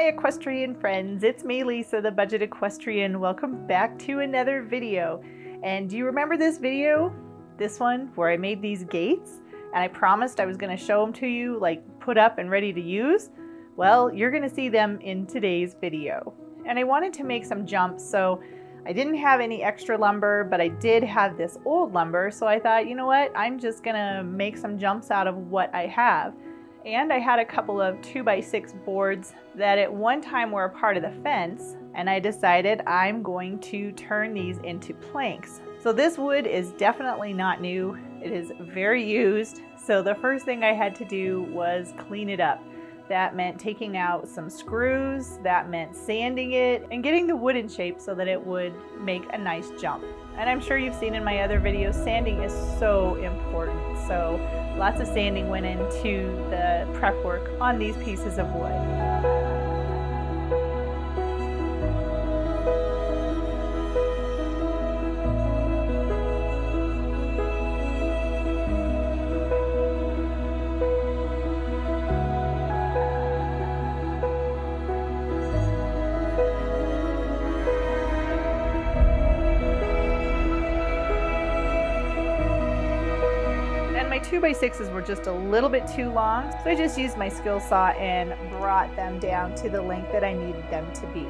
equestrian friends, it's me Lisa, the Budget Equestrian. Welcome back to another video. And do you remember this video? This one where I made these gates and I promised I was going to show them to you, like put up and ready to use? Well, you're going to see them in today's video. And I wanted to make some jumps, so I didn't have any extra lumber, but I did have this old lumber, so I thought, you know what, I'm just gonna make some jumps out of what I have. And I had a couple of 2x6 boards that at one time were a part of the fence, and I decided I'm going to turn these into planks. So this wood is definitely not new. It is very used. So the first thing I had to do was clean it up. That meant taking out some screws, that meant sanding it, and getting the wood in shape so that it would make a nice jump. And I'm sure you've seen in my other videos, sanding is so important. So lots of sanding went into the prep work on these pieces of wood. My 2x6s were just a little bit too long, so I just used my skill saw and brought them down to the length that I needed them to be.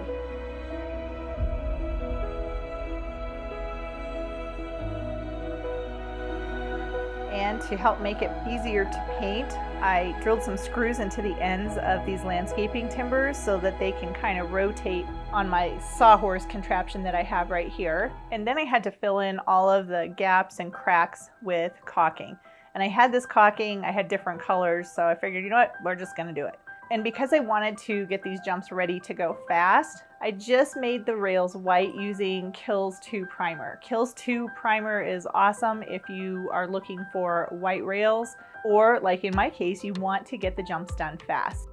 And to help make it easier to paint, I drilled some screws into the ends of these landscaping timbers so that they can kind of rotate on my sawhorse contraption that I have right here. And then I had to fill in all of the gaps and cracks with caulking. And I had this caulking, I had different colors, so I figured, you know what, we're just gonna do it. And because I wanted to get these jumps ready to go fast, I just made the rails white using Kills 2 primer. Kills 2 primer is awesome if you are looking for white rails, or like in my case, you want to get the jumps done fast.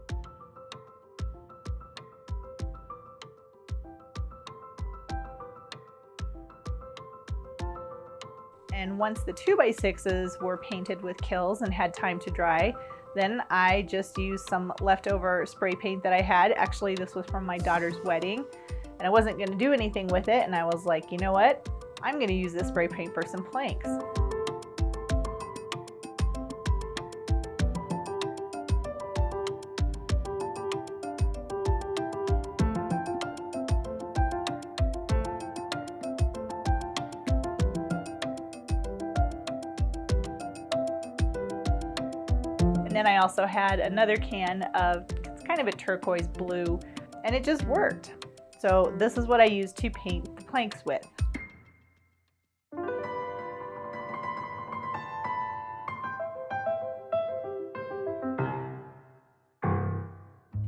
And once the 2x6s were painted with Kills and had time to dry, then I just used some leftover spray paint that I had. Actually, this was from my daughter's wedding, and I wasn't going to do anything with it, and I was like, you know what? I'm going to use this spray paint for some planks. And then I also had another can of, it's kind of a turquoise blue, and it just worked. So this is what I used to paint the planks with.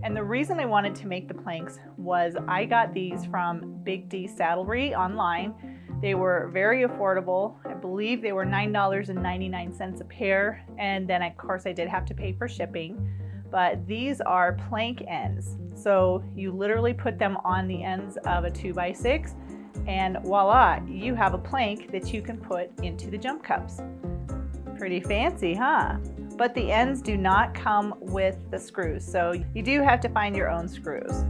And the reason I wanted to make the planks was I got these from Big D Saddlery online. They were very affordable. I believe they were $9.99 a pair. And then of course I did have to pay for shipping, but these are plank ends. So you literally put them on the ends of a 2x6 and voila, you have a plank that you can put into the jump cups. Pretty fancy, huh? But the ends do not come with the screws, so you do have to find your own screws.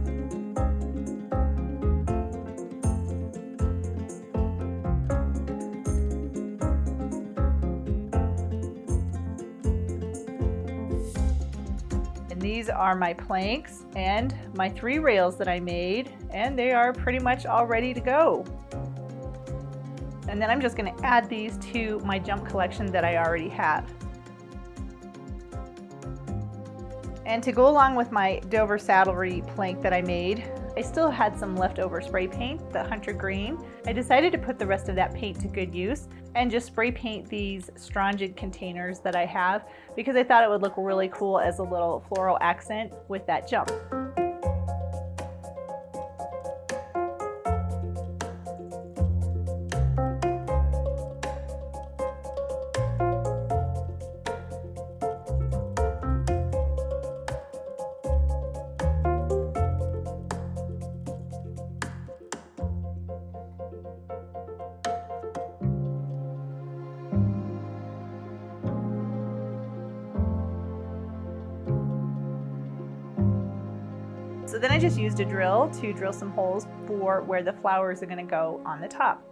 And these are my planks and my 3 rails that I made, and they are pretty much all ready to go. And then I'm just going to add these to my jump collection that I already have. And to go along with my Dover Saddlery plank that I made, I still had some leftover spray paint, the Hunter Green. I decided to put the rest of that paint to good use and just spray paint these stringent containers that I have because I thought it would look really cool as a little floral accent with that jump. So then I just used a drill to drill some holes for where the flowers are going to go on the top.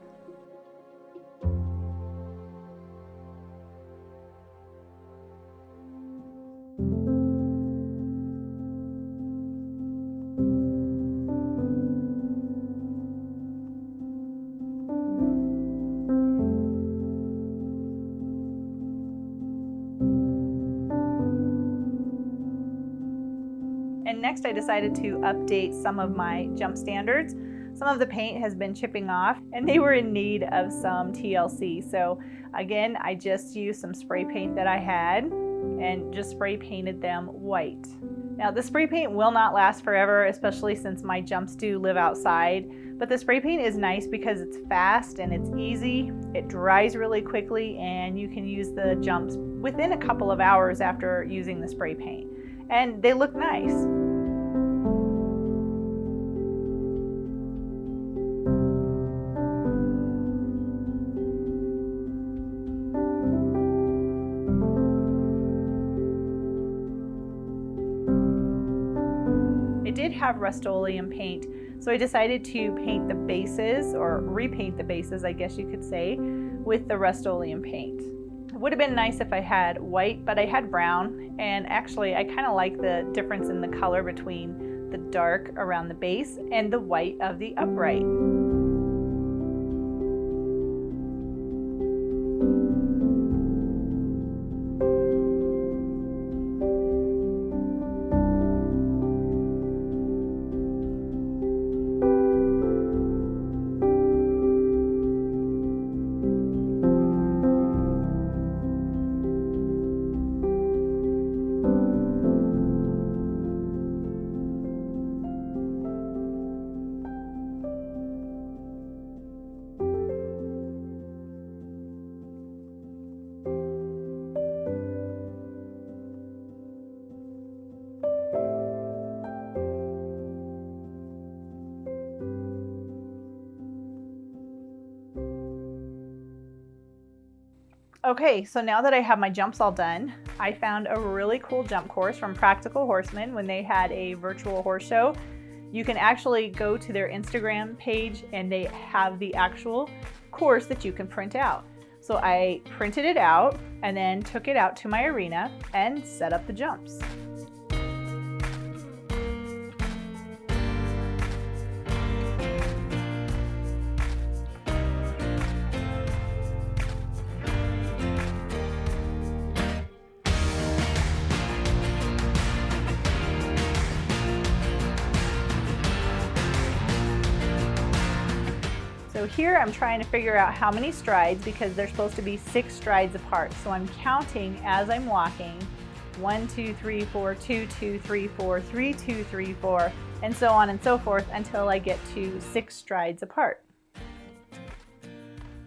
And next I decided to update some of my jump standards. Some of the paint has been chipping off and they were in need of some TLC. So again, I just used some spray paint that I had and just spray painted them white. Now the spray paint will not last forever, especially since my jumps do live outside. But the spray paint is nice because it's fast and it's easy. It dries really quickly and you can use the jumps within a couple of hours after using the spray paint. And they look nice. It did have Rust-Oleum paint, so I decided to paint the bases, or repaint the bases, I guess you could say, with the Rust-Oleum paint. It would have been nice if I had white, but I had brown, and actually I kind of like the difference in the color between the dark around the base and the white of the upright. Okay, so now that I have my jumps all done, I found a really cool jump course from Practical Horseman when they had a virtual horse show. You can actually go to their Instagram page and they have the actual course that you can print out. So I printed it out and then took it out to my arena and set up the jumps. So here I'm trying to figure out how many strides because they're supposed to be 6 strides apart. So I'm counting as I'm walking, 1, 2, 3, 4, 2, 2, 3, 4, 3, 2, 3, 4, and so on and so forth until I get to 6 strides apart.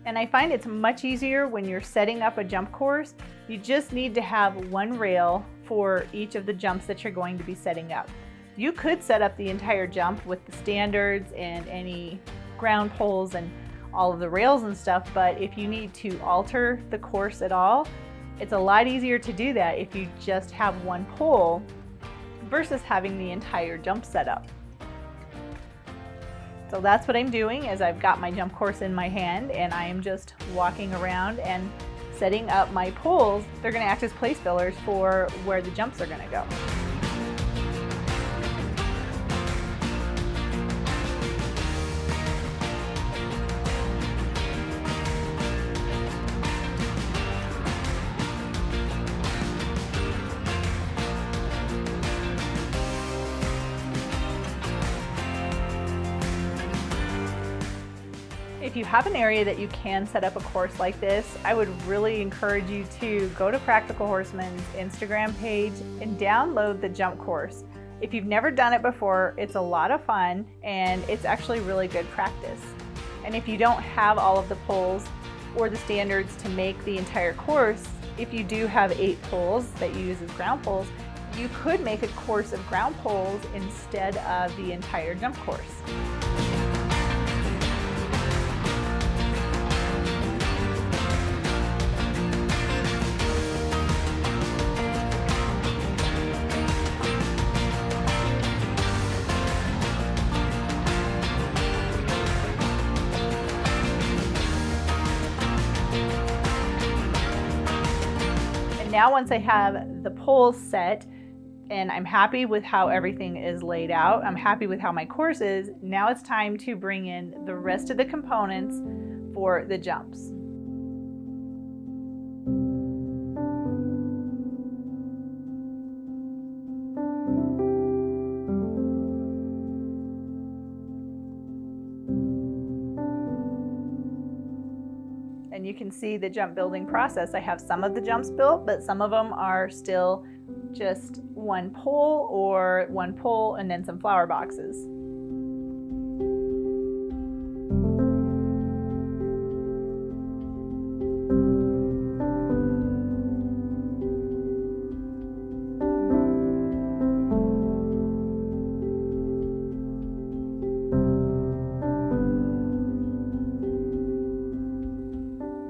And I find it's much easier when you're setting up a jump course. You just need to have one rail for each of the jumps that you're going to be setting up. You could set up the entire jump with the standards and any ground poles and all of the rails and stuff, but if you need to alter the course at all, it's a lot easier to do that if you just have one pole versus having the entire jump set up. So that's what I'm doing, is I've got my jump course in my hand and I am just walking around and setting up my poles. They're going to act as place fillers for where the jumps are going to go. If you have an area that you can set up a course like this, I would really encourage you to go to Practical Horseman's Instagram page and download the jump course. If you've never done it before, it's a lot of fun and it's actually really good practice. And if you don't have all of the poles or the standards to make the entire course, if you do have 8 poles that you use as ground poles, you could make a course of ground poles instead of the entire jump course. Now once I have the poles set and I'm happy with how everything is laid out, I'm happy with how my course is, now it's time to bring in the rest of the components for the jumps. And you can see the jump building process. I have some of the jumps built, but some of them are still just one pole and then some flower boxes.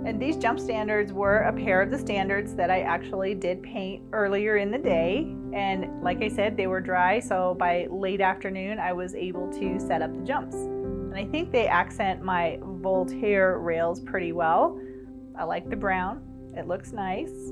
And these jump standards were a pair of the standards that I actually did paint earlier in the day. And like I said, they were dry, so by late afternoon I was able to set up the jumps. And I think they accent my Voltaire rails pretty well. I like the brown, it looks nice.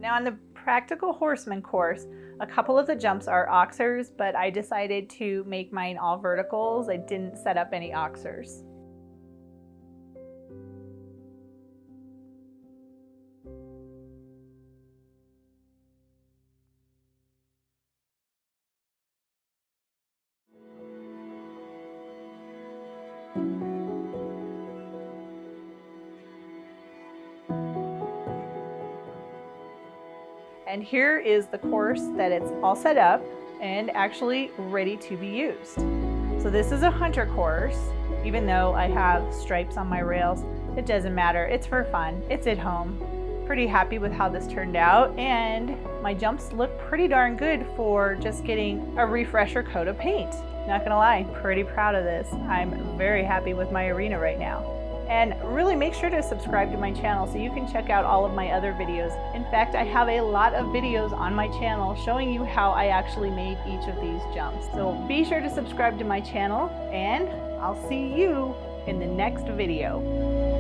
Now on the practical horseman course, a couple of the jumps are oxers, but I decided to make mine all verticals. I didn't set up any oxers. And here is the course that it's all set up and actually ready to be used. So this is a hunter course. Even though I have stripes on my rails, it doesn't matter. It's for fun. It's at home. Pretty happy with how this turned out, and my jumps look pretty darn good for just getting a refresher coat of paint. Not gonna lie, pretty proud of this. I'm very happy with my arena right now. And really make sure to subscribe to my channel so you can check out all of my other videos. In fact, I have a lot of videos on my channel showing you how I actually made each of these jumps. So be sure to subscribe to my channel, and I'll see you in the next video.